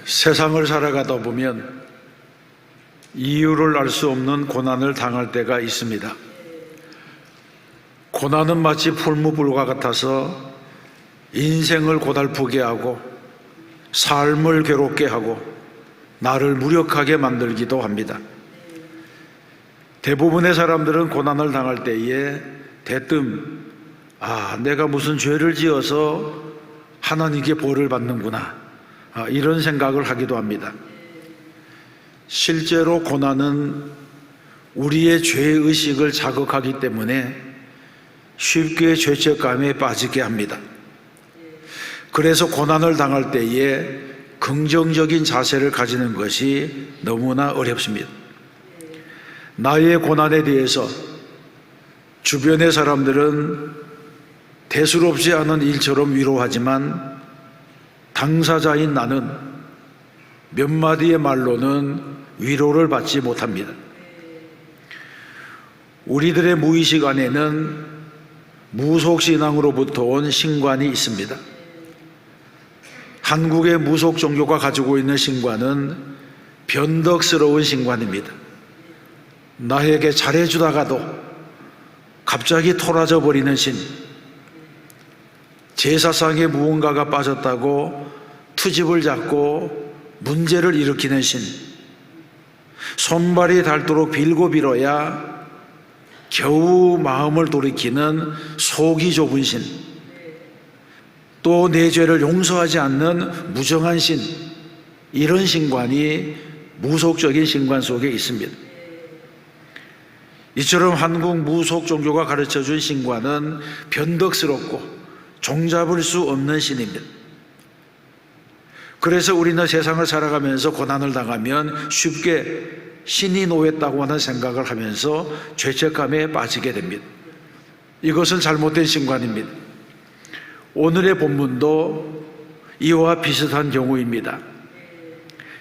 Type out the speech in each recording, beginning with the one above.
세상을 살아가다 보면 이유를 알 수 없는 고난을 당할 때가 있습니다. 고난은 마치 풀무불과 같아서 인생을 고달프게 하고 삶을 괴롭게 하고 나를 무력하게 만들기도 합니다. 대부분의 사람들은 고난을 당할 때에 대뜸 내가 무슨 죄를 지어서 하나님께 벌을 받는구나, 이런 생각을 하기도 합니다. 실제로 고난은 우리의 죄의식을 자극하기 때문에 쉽게 죄책감에 빠지게 합니다. 그래서 고난을 당할 때에 긍정적인 자세를 가지는 것이 너무나 어렵습니다. 나의 고난에 대해서 주변의 사람들은 대수롭지 않은 일처럼 위로하지만 당사자인 나는 몇 마디의 말로는 위로를 받지 못합니다. 우리들의 무의식 안에는 무속신앙으로부터 온 신관이 있습니다. 한국의 무속 종교가 가지고 있는 신관은 변덕스러운 신관입니다. 나에게 잘해주다가도 갑자기 토라져 버리는 신, 제사상에 무언가가 빠졌다고 투집을 잡고 문제를 일으키는 신, 손발이 닳도록 빌고 빌어야 겨우 마음을 돌이키는 속이 좁은 신, 또 내 죄를 용서하지 않는 무정한 신, 이런 신관이 무속적인 신관 속에 있습니다. 이처럼 한국 무속 종교가 가르쳐준 신관은 변덕스럽고 종잡을 수 없는 신입니다. 그래서 우리는 세상을 살아가면서 고난을 당하면 쉽게 신이 노했다고 하는 생각을 하면서 죄책감에 빠지게 됩니다. 이것은 잘못된 신관입니다. 오늘의 본문도 이와 비슷한 경우입니다.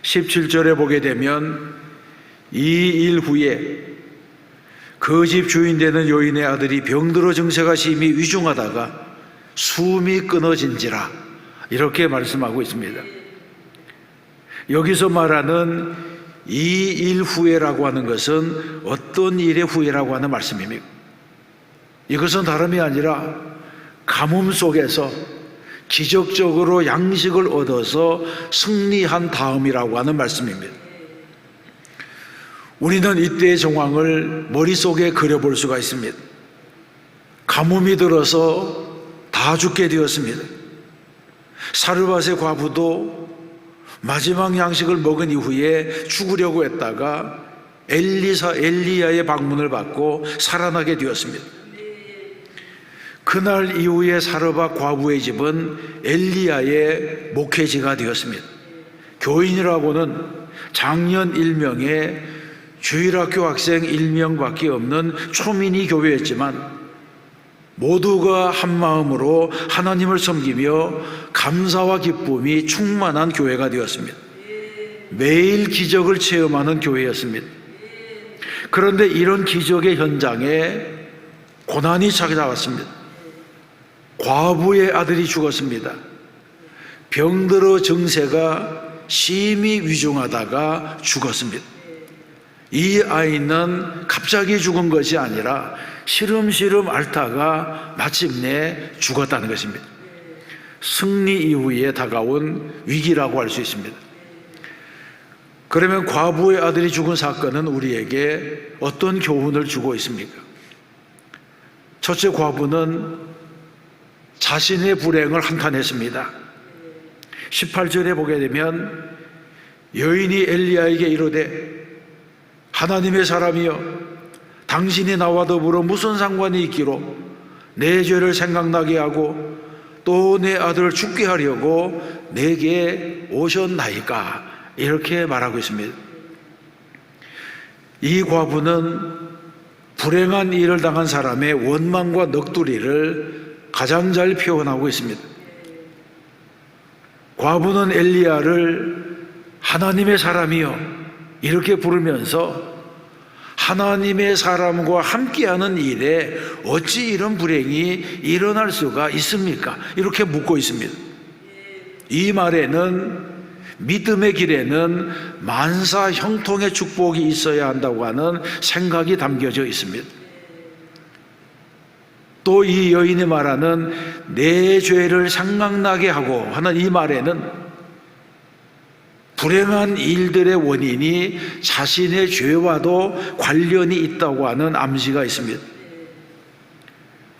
17절에 보게 되면 이 일 후에 그 집 주인 되는 여인의 아들이 병들어 증세가 심히 위중하다가 숨이 끊어진지라, 이렇게 말씀하고 있습니다. 여기서 말하는 이 일 후에라고 하는 것은 어떤 일의 후에라고 하는 말씀입니다. 이것은 다름이 아니라 가뭄 속에서 기적적으로 양식을 얻어서 승리한 다음이라고 하는 말씀입니다. 우리는 이때의 정황을 머릿속에 그려볼 수가 있습니다. 가뭄이 들어서 다 죽게 되었습니다. 사르밧의 과부도 마지막 양식을 먹은 이후에 죽으려고 했다가 엘리야의 방문을 받고 살아나게 되었습니다. 그날 이후에 사르밧 과부의 집은 엘리야의 목회지가 되었습니다. 교인이라고는 장년 1명에 주일학교 학생 1명밖에 없는 초미니 교회였지만 모두가 한마음으로 하나님을 섬기며 감사와 기쁨이 충만한 교회가 되었습니다. 매일 기적을 체험하는 교회였습니다. 그런데 이런 기적의 현장에 고난이 찾아왔습니다. 과부의 아들이 죽었습니다. 병들어 증세가 심히 위중하다가 죽었습니다. 이 아이는 갑자기 죽은 것이 아니라 시름시름 앓다가 마침내 죽었다는 것입니다. 승리 이후에 다가온 위기라고 할 수 있습니다. 그러면 과부의 아들이 죽은 사건은 우리에게 어떤 교훈을 주고 있습니까? 첫째, 과부는 자신의 불행을 한탄했습니다. 18절에 보게 되면 여인이 엘리야에게 이르되 하나님의 사람이여, 당신이 나와 더불어 무슨 상관이 있기로 내 죄를 생각나게 하고 또 내 아들을 죽게 하려고 내게 오셨나이까, 이렇게 말하고 있습니다. 이 과부는 불행한 일을 당한 사람의 원망과 넋두리를 가장 잘 표현하고 있습니다. 과부는 엘리야를 하나님의 사람이여 이렇게 부르면서 하나님의 사람과 함께하는 일에 어찌 이런 불행이 일어날 수가 있습니까? 이렇게 묻고 있습니다. 이 말에는 믿음의 길에는 만사 형통의 축복이 있어야 한다고 하는 생각이 담겨져 있습니다. 또 이 여인이 말하는 내 죄를 생각나게 하고 하는 이 말에는 불행한 일들의 원인이 자신의 죄와도 관련이 있다고 하는 암시가 있습니다.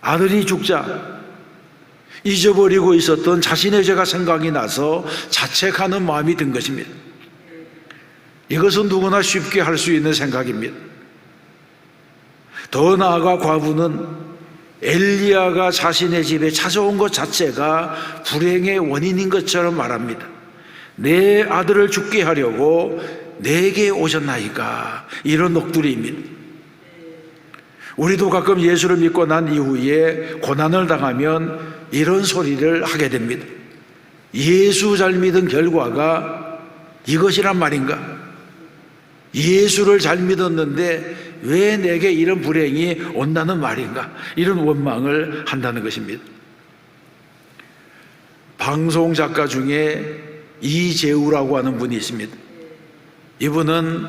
아들이 죽자 잊어버리고 있었던 자신의 죄가 생각이 나서 자책하는 마음이 든 것입니다. 이것은 누구나 쉽게 할 수 있는 생각입니다. 더 나아가 과부는 엘리야가 자신의 집에 찾아온 것 자체가 불행의 원인인 것처럼 말합니다. 내 아들을 죽게 하려고 내게 오셨나이까, 이런 넋두리입니다. 우리도 가끔 예수를 믿고 난 이후에 고난을 당하면 이런 소리를 하게 됩니다. 예수 잘 믿은 결과가 이것이란 말인가? 예수를 잘 믿었는데 왜 내게 이런 불행이 온다는 말인가? 이런 원망을 한다는 것입니다. 방송 작가 중에 이재우라고 하는 분이 있습니다. 이분은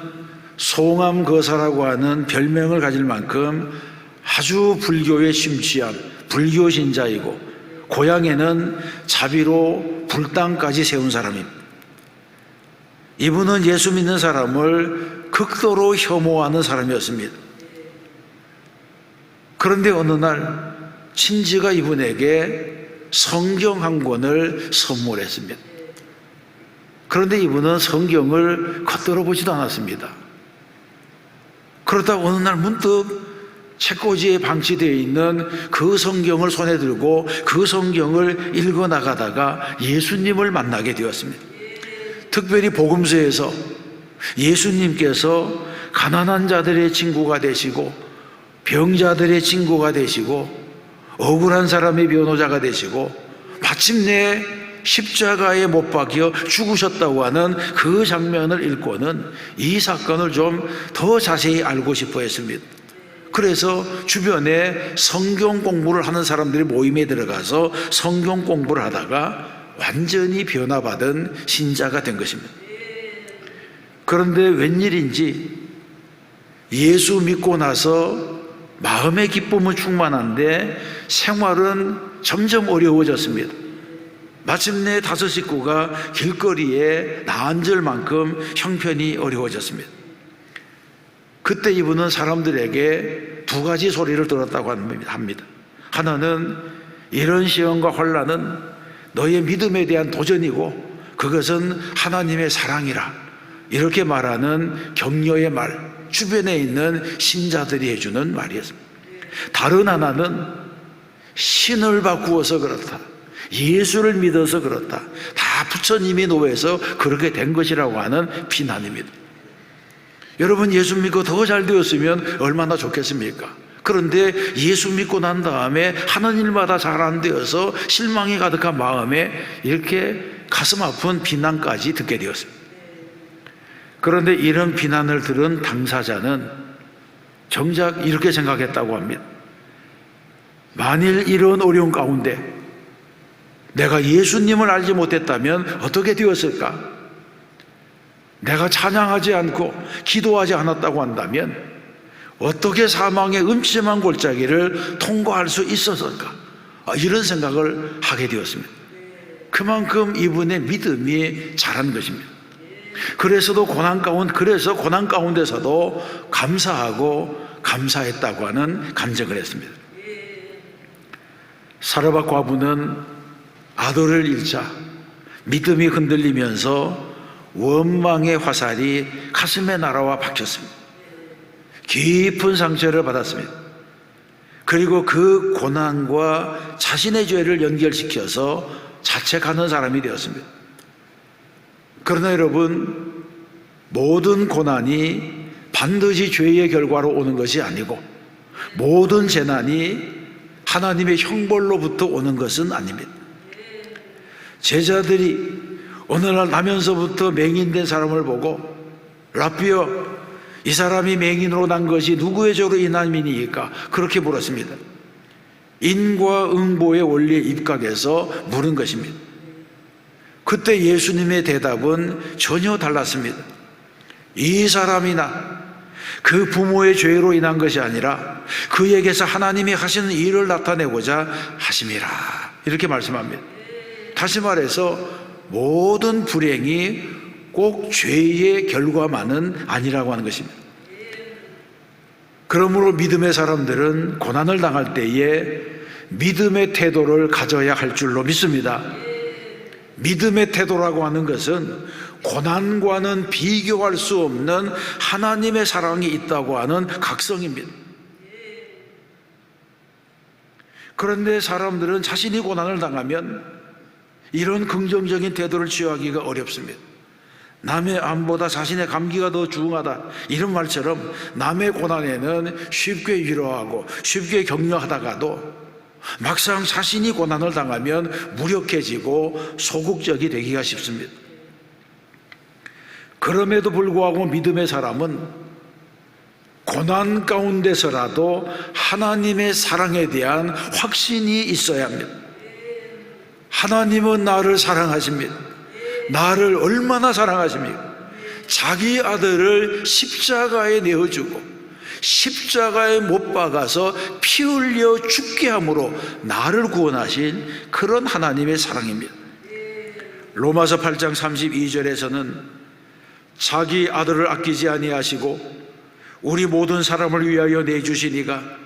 송암거사라고 하는 별명을 가질 만큼 아주 불교에 심취한 불교 신자이고 고향에는 자비로 불당까지 세운 사람입니다. 이분은 예수 믿는 사람을 극도로 혐오하는 사람이었습니다. 그런데 어느 날 친지가 이분에게 성경 한 권을 선물했습니다. 그런데 이분은 성경을 겉들어 보지도 않았습니다. 그러다 어느 날 문득 책꽂이에 방치되어 있는 그 성경을 손에 들고 그 성경을 읽어 나가다가 예수님을 만나게 되었습니다. 특별히 복음서에서 예수님께서 가난한 자들의 친구가 되시고 병자들의 친구가 되시고 억울한 사람의 변호자가 되시고 마침내 십자가에 못 박혀 죽으셨다고 하는 그 장면을 읽고는 이 사건을 좀 더 자세히 알고 싶어 했습니다. 그래서 주변에 성경 공부를 하는 사람들이 모임에 들어가서 성경 공부를 하다가 완전히 변화받은 신자가 된 것입니다. 그런데 웬일인지 예수 믿고 나서 마음의 기쁨은 충만한데 생활은 점점 어려워졌습니다. 마침내 5 식구가 길거리에 나앉을 만큼 형편이 어려워졌습니다. 그때 이분은 사람들에게 2가지 소리를 들었다고 합니다. 하나는 이런 시험과 혼란은 너의 믿음에 대한 도전이고 그것은 하나님의 사랑이라, 이렇게 말하는 격려의 말, 주변에 있는 신자들이 해주는 말이었습니다. 다른 하나는 신을 바꾸어서 그렇다, 예수를 믿어서 그렇다, 다 부처님이 노해서 그렇게 된 것이라고 하는 비난입니다. 여러분, 예수 믿고 더 잘 되었으면 얼마나 좋겠습니까? 그런데 예수 믿고 난 다음에 하는 일마다 잘 안 되어서 실망이 가득한 마음에 이렇게 가슴 아픈 비난까지 듣게 되었습니다. 그런데 이런 비난을 들은 당사자는 정작 이렇게 생각했다고 합니다. 만일 이런 어려운 가운데 내가 예수님을 알지 못했다면 어떻게 되었을까? 내가 찬양하지 않고 기도하지 않았다고 한다면 어떻게 사망의 음침한 골짜기를 통과할 수 있었을까? 이런 생각을 하게 되었습니다. 그만큼 이분의 믿음이 자란 것입니다. 그래서 고난 가운데서도 감사하고 감사했다고 하는 간증을 했습니다. 사르밧 과부는 아들을 잃자 믿음이 흔들리면서 원망의 화살이 가슴에 날아와 박혔습니다. 깊은 상처를 받았습니다. 그리고 그 고난과 자신의 죄를 연결시켜서 자책하는 사람이 되었습니다. 그러나 여러분, 모든 고난이 반드시 죄의 결과로 오는 것이 아니고 모든 재난이 하나님의 형벌로부터 오는 것은 아닙니다. 제자들이 어느 날 나면서부터 맹인된 사람을 보고 라삐여, 이 사람이 맹인으로 난 것이 누구의 죄로 인함이니까? 그렇게 물었습니다. 인과 응보의 원리에 입각해서 물은 것입니다. 그때 예수님의 대답은 전혀 달랐습니다. 이 사람이나 그 부모의 죄로 인한 것이 아니라 그에게서 하나님이 하시는 일을 나타내고자 하심이라, 이렇게 말씀합니다. 다시 말해서 모든 불행이 꼭 죄의 결과만은 아니라고 하는 것입니다. 그러므로 믿음의 사람들은 고난을 당할 때에 믿음의 태도를 가져야 할 줄로 믿습니다. 믿음의 태도라고 하는 것은 고난과는 비교할 수 없는 하나님의 사랑이 있다고 하는 각성입니다. 그런데 사람들은 자신이 고난을 당하면 이런 긍정적인 태도를 취하기가 어렵습니다. 남의 암보다 자신의 감기가 더 중하다, 이런 말처럼 남의 고난에는 쉽게 위로하고 쉽게 격려하다가도 막상 자신이 고난을 당하면 무력해지고 소극적이 되기가 쉽습니다. 그럼에도 불구하고 믿음의 사람은 고난 가운데서라도 하나님의 사랑에 대한 확신이 있어야 합니다. 하나님은 나를 사랑하십니다. 나를 얼마나 사랑하십니까? 자기 아들을 십자가에 내어주고 십자가에 못 박아서 피 흘려 죽게 함으로 나를 구원하신 그런 하나님의 사랑입니다. 로마서 8장 32절에서는 자기 아들을 아끼지 아니하시고 우리 모든 사람을 위하여 내주시니가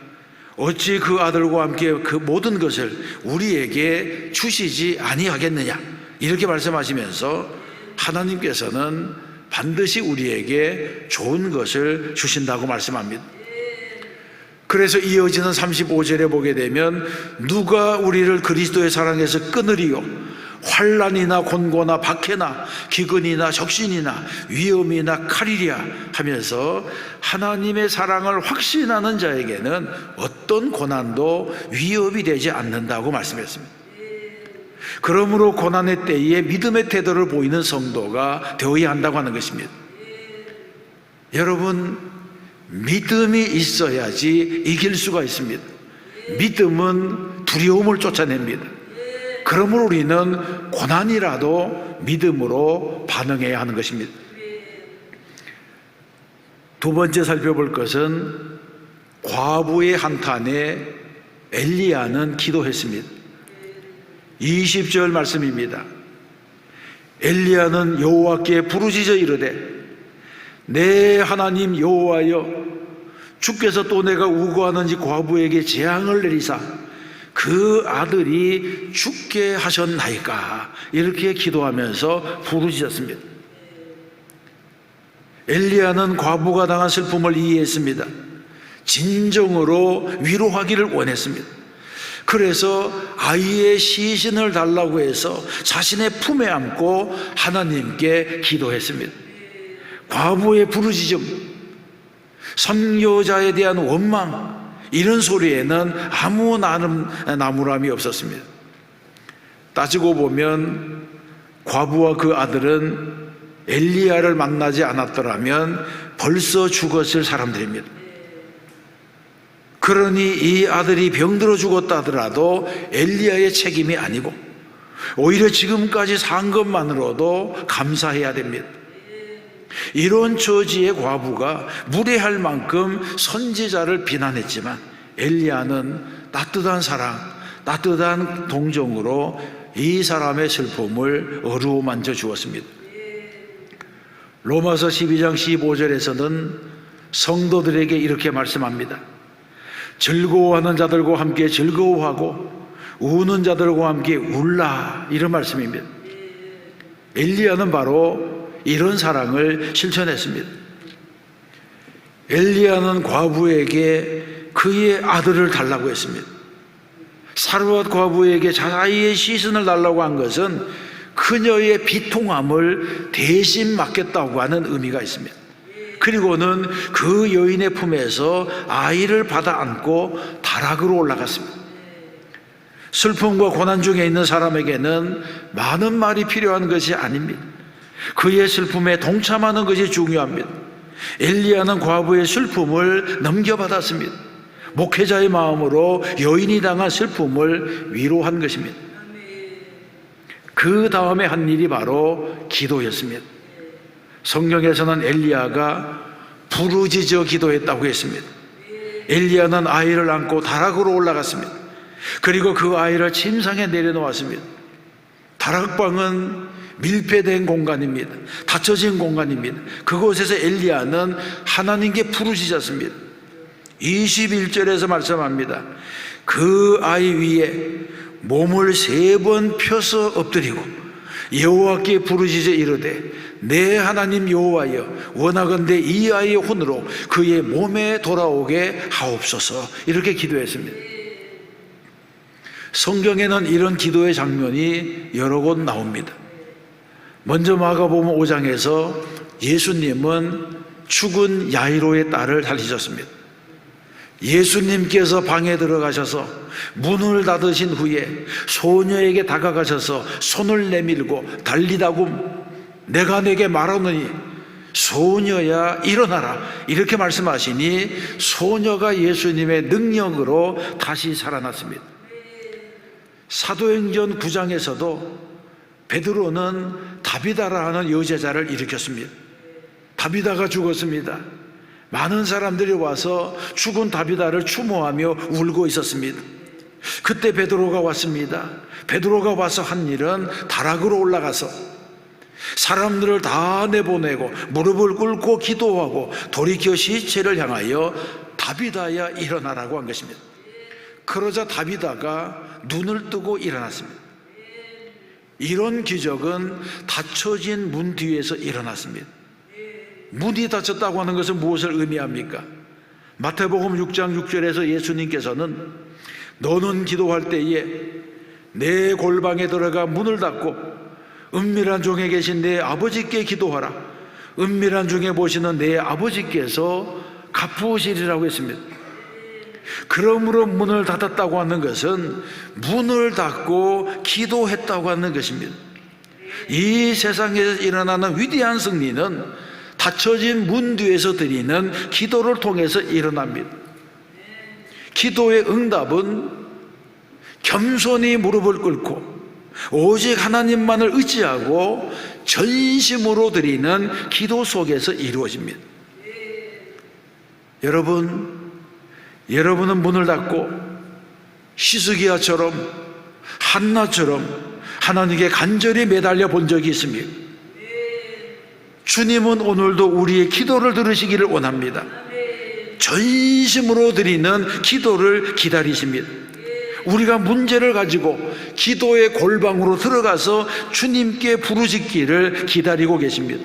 어찌 그 아들과 함께 그 모든 것을 우리에게 주시지 아니하겠느냐, 이렇게 말씀하시면서 하나님께서는 반드시 우리에게 좋은 것을 주신다고 말씀합니다. 그래서 이어지는 35절에 보게 되면 누가 우리를 그리스도의 사랑에서 끊으리요? 환난이나 곤고나 박해나 기근이나 적신이나 위험이나 칼이랴 하면서 하나님의 사랑을 확신하는 자에게는 어떤 고난도 위협이 되지 않는다고 말씀했습니다. 그러므로 고난의 때에 믿음의 태도를 보이는 성도가 되어야 한다고 하는 것입니다. 여러분, 믿음이 있어야지 이길 수가 있습니다. 믿음은 두려움을 쫓아냅니다. 그러므로 우리는 고난이라도 믿음으로 반응해야 하는 것입니다. 두 번째 살펴볼 것은 과부의 한탄에 엘리야는 기도했습니다. 20절 말씀입니다. 엘리야는 여호와께 부르짖어 이르되 내 하나님 여호와여, 주께서 또 내가 우고하는지 과부에게 재앙을 내리사 그 아들이 죽게 하셨나이까, 이렇게 기도하면서 부르짖었습니다. 엘리야는 과부가 당한 슬픔을 이해했습니다. 진정으로 위로하기를 원했습니다. 그래서 아이의 시신을 달라고 해서 자신의 품에 안고 하나님께 기도했습니다. 과부의 부르짖음, 선교자에 대한 원망, 이런 소리에는 아무 나무람이 없었습니다. 따지고 보면 과부와 그 아들은 엘리야를 만나지 않았더라면 벌써 죽었을 사람들입니다. 그러니 이 아들이 병들어 죽었다 하더라도 엘리야의 책임이 아니고 오히려 지금까지 산 것만으로도 감사해야 됩니다. 이런 처지의 과부가 무례할 만큼 선지자를 비난했지만 엘리야는 따뜻한 사랑, 따뜻한 동정으로 이 사람의 슬픔을 어루만져 주었습니다. 로마서 12장 15절에서는 성도들에게 이렇게 말씀합니다. 즐거워하는 자들과 함께 즐거워하고 우는 자들과 함께 울라, 이런 말씀입니다. 엘리야는 바로 이런 사랑을 실천했습니다. 엘리야는 과부에게 그의 아들을 달라고 했습니다. 사르밧 과부에게 자기의 시신을 달라고 한 것은 그녀의 비통함을 대신 맡겠다고 하는 의미가 있습니다. 그리고는 그 여인의 품에서 아이를 받아 안고 다락으로 올라갔습니다. 슬픔과 고난 중에 있는 사람에게는 많은 말이 필요한 것이 아닙니다. 그의 슬픔에 동참하는 것이 중요합니다. 엘리야는 과부의 슬픔을 넘겨받았습니다. 목회자의 마음으로 여인이 당한 슬픔을 위로한 것입니다. 그 다음에 한 일이 바로 기도였습니다. 성경에서는 엘리야가 부르짖어 기도했다고 했습니다. 엘리야는 아이를 안고 다락으로 올라갔습니다. 그리고 그 아이를 침상에 내려놓았습니다. 다락방은 밀폐된 공간입니다. 닫혀진 공간입니다. 그곳에서 엘리야는 하나님께 부르짖었습니다. 21절에서 말씀합니다. 그 아이 위에 몸을 3번 펴서 엎드리고 여호와께 부르짖어 이르되 내 하나님 여호와여 원하건대 이 아이의 혼으로 그의 몸에 돌아오게 하옵소서. 이렇게 기도했습니다. 성경에는 이런 기도의 장면이 여러 곳 나옵니다. 먼저 마가복음 5장에서 예수님은 죽은 야이로의 딸을 살리셨습니다. 예수님께서 방에 들어가셔서 문을 닫으신 후에 소녀에게 다가가셔서 손을 내밀고 달리다고 내가 내게 말하노니 소녀야 일어나라 이렇게 말씀하시니 소녀가 예수님의 능력으로 다시 살아났습니다. 사도행전 9장에서도 베드로는 다비다라 하는 여제자를 일으켰습니다. 다비다가 죽었습니다. 많은 사람들이 와서 죽은 다비다를 추모하며 울고 있었습니다. 그때 베드로가 왔습니다. 베드로가 와서 한 일은 다락으로 올라가서 사람들을 다 내보내고 무릎을 꿇고 기도하고 돌이켜 시체를 향하여 다비다야 일어나라고 한 것입니다. 그러자 다비다가 눈을 뜨고 일어났습니다. 이런 기적은 닫혀진 문 뒤에서 일어났습니다. 문이 닫혔다고 하는 것은 무엇을 의미합니까? 마태복음 6장 6절에서 예수님께서는 너는 기도할 때에 내 골방에 들어가 문을 닫고 은밀한 중에 계신 내 아버지께 기도하라. 은밀한 중에 보시는 내 아버지께서 갚으시리라고 했습니다. 그러므로 문을 닫았다고 하는 것은 문을 닫고 기도했다고 하는 것입니다. 이 세상에서 일어나는 위대한 승리는 닫혀진 문 뒤에서 드리는 기도를 통해서 일어납니다. 기도의 응답은 겸손히 무릎을 꿇고 오직 하나님만을 의지하고 전심으로 드리는 기도 속에서 이루어집니다. 여러분은 문을 닫고 히스기야처럼 한나처럼 하나님께 간절히 매달려 본 적이 있습니다. 주님은 오늘도 우리의 기도를 들으시기를 원합니다. 전심으로 드리는 기도를 기다리십니다. 우리가 문제를 가지고 기도의 골방으로 들어가서 주님께 부르짖기를 기다리고 계십니다.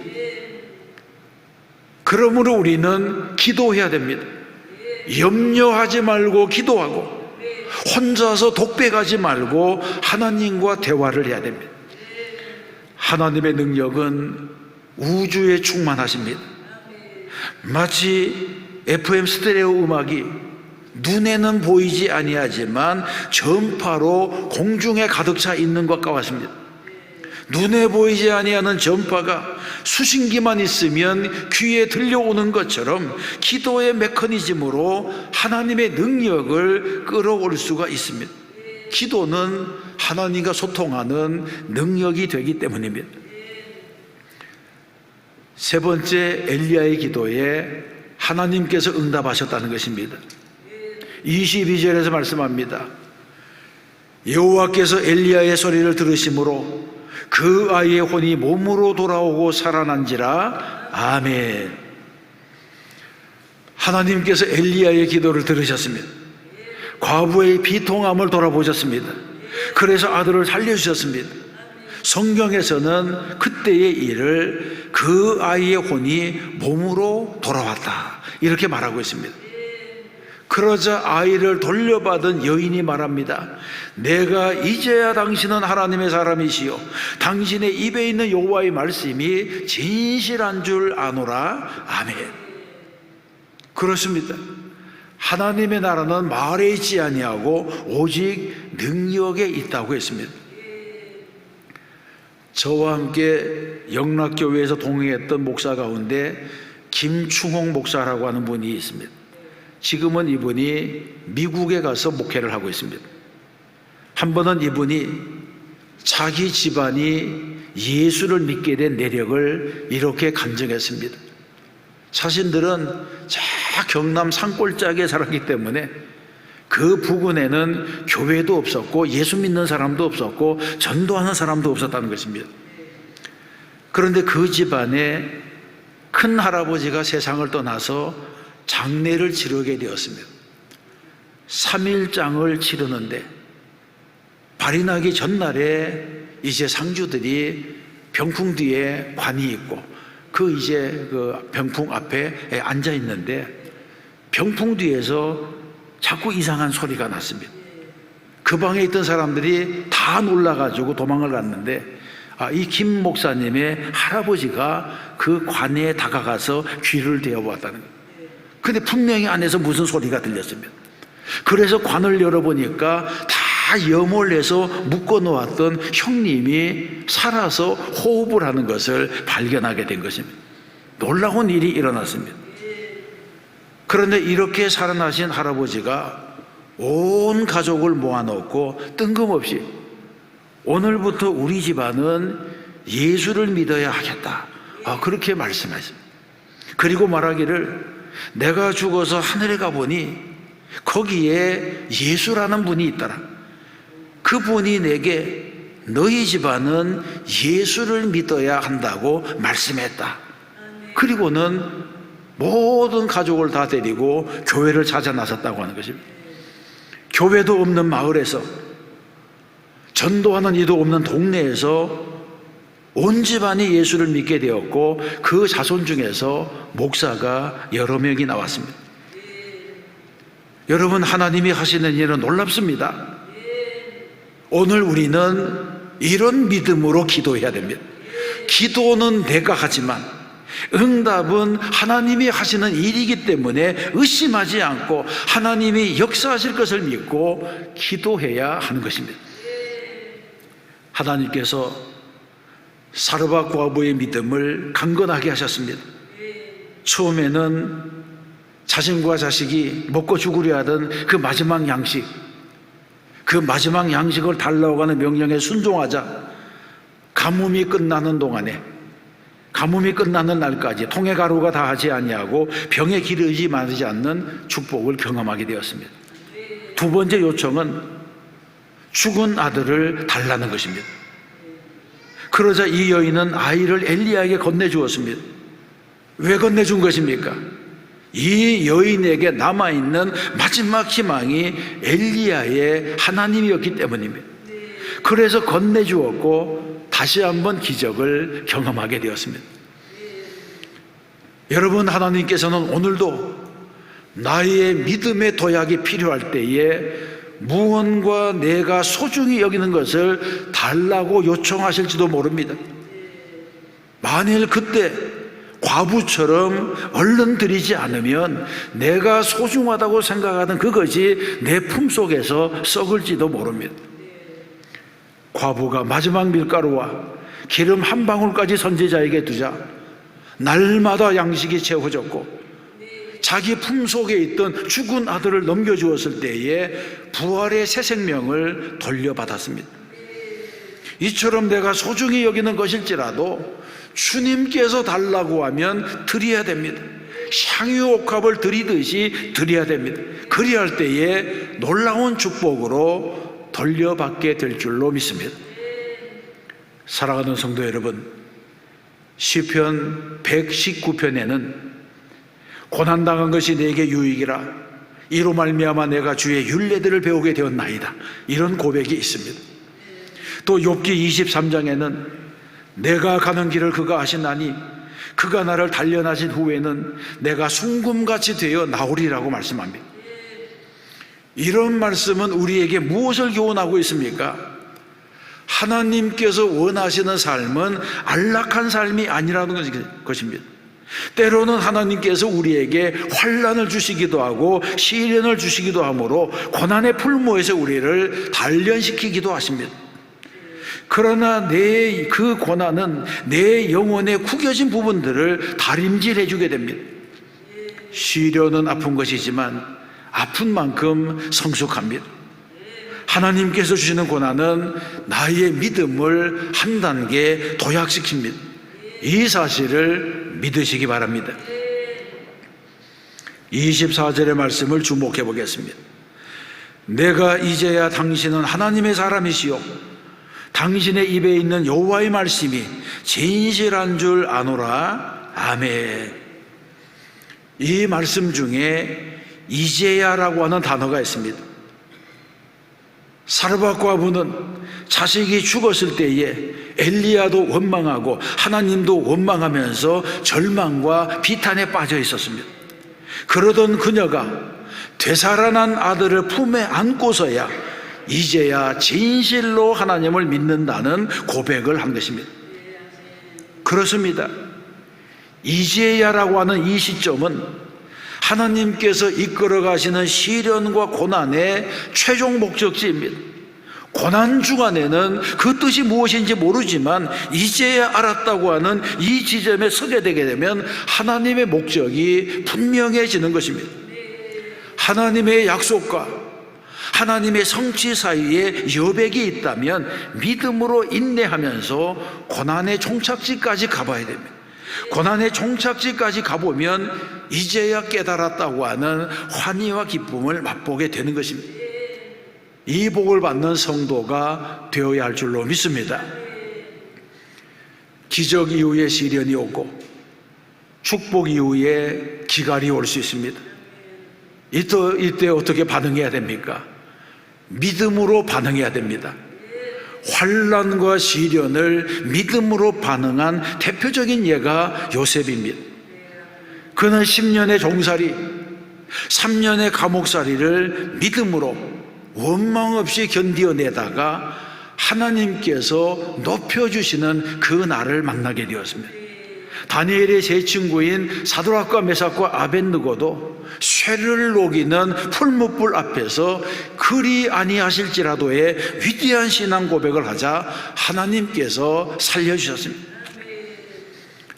그러므로 우리는 기도해야 됩니다. 염려하지 말고 기도하고 혼자서 독백하지 말고 하나님과 대화를 해야 됩니다. 하나님의 능력은 우주에 충만하십니다. 마치 FM 스테레오 음악이 눈에는 보이지 아니하지만 전파로 공중에 가득 차 있는 것과 같습니다. 눈에 보이지 아니하는 전파가 수신기만 있으면 귀에 들려오는 것처럼 기도의 메커니즘으로 하나님의 능력을 끌어올 수가 있습니다. 기도는 하나님과 소통하는 능력이 되기 때문입니다. 세 번째, 엘리야의 기도에 하나님께서 응답하셨다는 것입니다. 22절에서 말씀합니다. 여호와께서 엘리야의 소리를 들으심으로 그 아이의 혼이 몸으로 돌아오고 살아난지라. 아멘. 하나님께서 엘리야의 기도를 들으셨습니다. 과부의 비통함을 돌아보셨습니다. 그래서 아들을 살려주셨습니다. 성경에서는 그때의 일을 그 아이의 혼이 몸으로 돌아왔다 이렇게 말하고 있습니다. 그러자 아이를 돌려받은 여인이 말합니다. 내가 이제야 당신은 하나님의 사람이시요 당신의 입에 있는 여호와의 말씀이 진실한 줄 아노라. 아멘. 그렇습니다. 하나님의 나라는 말에 있지 아니하고 오직 능력에 있다고 했습니다. 저와 함께 영락교회에서 동행했던 목사 가운데 김충홍 목사라고 하는 분이 있습니다. 지금은 이분이 미국에 가서 목회를 하고 있습니다. 한 번은 이분이 자기 집안이 예수를 믿게 된 내력을 이렇게 간증했습니다. 자신들은 저 경남 산골짜기에 살았기 때문에 그 부근에는 교회도 없었고 예수 믿는 사람도 없었고 전도하는 사람도 없었다는 것입니다. 그런데 그 집안에 큰 할아버지가 세상을 떠나서 장례를 치르게 되었습니다. 3일장을 치르는데 발이 나기 전날에 이제 상주들이 병풍 뒤에 관이 있고 그 병풍 앞에 앉아 있는데 병풍 뒤에서 자꾸 이상한 소리가 났습니다. 그 방에 있던 사람들이 다 놀라가지고 도망을 갔는데 이 김 목사님의 할아버지가 그 관에 다가가서 귀를 대어보았다는 거예요. 근데 분명히 안에서 무슨 소리가 들렸습니다. 그래서 관을 열어보니까 다 염원해서 묶어놓았던 형님이 살아서 호흡을 하는 것을 발견하게 된 것입니다. 놀라운 일이 일어났습니다. 그런데 이렇게 살아나신 할아버지가 온 가족을 모아놓고 뜬금없이 오늘부터 우리 집안은 예수를 믿어야 하겠다, 그렇게 말씀하십니다. 그리고 말하기를 내가 죽어서 하늘에 가보니 거기에 예수라는 분이 있더라. 그분이 내게 너희 집안은 예수를 믿어야 한다고 말씀했다. 그리고는 모든 가족을 다 데리고 교회를 찾아 나섰다고 하는 것입니다. 교회도 없는 마을에서, 전도하는 이도 없는 동네에서 온 집안이 예수를 믿게 되었고 그 자손 중에서 목사가 여러 명이 나왔습니다. 여러분, 하나님이 하시는 일은 놀랍습니다. 오늘 우리는 이런 믿음으로 기도해야 됩니다. 기도는 내가 하지만 응답은 하나님이 하시는 일이기 때문에 의심하지 않고 하나님이 역사하실 것을 믿고 기도해야 하는 것입니다. 하나님께서 사르밧 과부의 믿음을 강건하게 하셨습니다. 처음에는 자신과 자식이 먹고 죽으려 하던 그 마지막 양식, 그 마지막 양식을 달라고 하는 명령에 순종하자 가뭄이 끝나는 동안에, 가뭄이 끝나는 날까지 통에 가루가 다하지 아니하고 병에 기르지 마르지 않는 축복을 경험하게 되었습니다. 두 번째 요청은 죽은 아들을 달라는 것입니다. 그러자 이 여인은 아이를 엘리야에게 건네주었습니다. 왜 건네준 것입니까? 이 여인에게 남아있는 마지막 희망이 엘리야의 하나님이었기 때문입니다. 그래서 건네주었고 다시 한번 기적을 경험하게 되었습니다. 여러분, 하나님께서는 오늘도 나의 믿음의 도약이 필요할 때에 무언가 내가 소중히 여기는 것을 달라고 요청하실지도 모릅니다. 만일 그때 과부처럼 얼른 드리지 않으면 내가 소중하다고 생각하는 그것이 내 품속에서 썩을지도 모릅니다. 과부가 마지막 밀가루와 기름 한 방울까지 선지자에게 두자 날마다 양식이 채워졌고 자기 품속에 있던 죽은 아들을 넘겨주었을 때에 부활의 새 생명을 돌려받았습니다. 이처럼 내가 소중히 여기는 것일지라도 주님께서 달라고 하면 드려야 됩니다. 향유옥합을 드리듯이 드려야 됩니다. 그리할 때에 놀라운 축복으로 돌려받게 될 줄로 믿습니다. 사랑하는 성도 여러분, 시편 119편에는 고난당한 것이 내게 유익이라 이로 말미암아 내가 주의 율례들을 배우게 되었나이다, 이런 고백이 있습니다. 또 욥기 23장에는 내가 가는 길을 그가 아시나니 그가 나를 단련하신 후에는 내가 순금같이 되어 나오리라고 말씀합니다. 이런 말씀은 우리에게 무엇을 교훈하고 있습니까? 하나님께서 원하시는 삶은 안락한 삶이 아니라는 것입니다. 때로는 하나님께서 우리에게 환난을 주시기도 하고 시련을 주시기도 하므로 고난의 풀무에서 우리를 단련시키기도 하십니다. 그러나 내 그 고난은 내 영혼의 구겨진 부분들을 다림질해 주게 됩니다. 시련은 아픈 것이지만 아픈 만큼 성숙합니다. 하나님께서 주시는 고난은 나의 믿음을 한 단계 도약시킵니다. 이 사실을 믿으시기 바랍니다. 24절의 말씀을 주목해 보겠습니다. 내가 이제야 당신은 하나님의 사람이시요 당신의 입에 있는 여호와의 말씀이 진실한 줄 아노라. 아멘. 이 말씀 중에 이제야라고 하는 단어가 있습니다. 사르밧 과부는 자식이 죽었을 때에 엘리야도 원망하고 하나님도 원망하면서 절망과 비탄에 빠져 있었습니다. 그러던 그녀가 되살아난 아들을 품에 안고서야 이제야 진실로 하나님을 믿는다는 고백을 한 것입니다. 그렇습니다. 이제야라고 하는 이 시점은 하나님께서 이끌어 가시는 시련과 고난의 최종 목적지입니다. 고난 주간에는 그 뜻이 무엇인지 모르지만 이제야 알았다고 하는 이 지점에 서게 되게 되면 하나님의 목적이 분명해지는 것입니다. 하나님의 약속과 하나님의 성취 사이에 여백이 있다면 믿음으로 인내하면서 고난의 종착지까지 가봐야 됩니다. 고난의 종착지까지 가보면 이제야 깨달았다고 하는 환희와 기쁨을 맛보게 되는 것입니다. 이 복을 받는 성도가 되어야 할 줄로 믿습니다. 기적 이후에 시련이 오고 축복 이후에 기갈이 올 수 있습니다. 이때 어떻게 반응해야 됩니까? 믿음으로 반응해야 됩니다. 환난과 시련을 믿음으로 반응한 대표적인 예가 요셉입니다. 그는 10년의 종살이, 3년의 감옥살이를 믿음으로 원망 없이 견디어내다가 하나님께서 높여주시는 그 날을 만나게 되었습니다. 다니엘의 세 친구인 사드락과 메삭과 아벳느고도 쇠를 녹이는 풀무불 앞에서 그리 아니하실지라도의 위대한 신앙 고백을 하자 하나님께서 살려주셨습니다.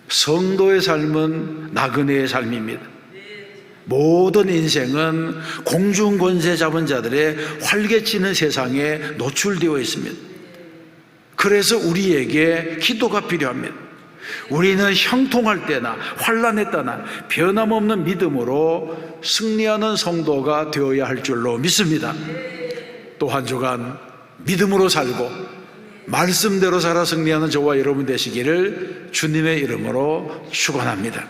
성도의 삶은 나그네의 삶입니다. 모든 인생은 공중 권세 잡은 자들의 활개치는 세상에 노출되어 있습니다. 그래서 우리에게 기도가 필요합니다. 우리는 형통할 때나 환난의 때나 변함없는 믿음으로 승리하는 성도가 되어야 할 줄로 믿습니다. 또 한 주간 믿음으로 살고 말씀대로 살아 승리하는 저와 여러분 되시기를 주님의 이름으로 축원합니다.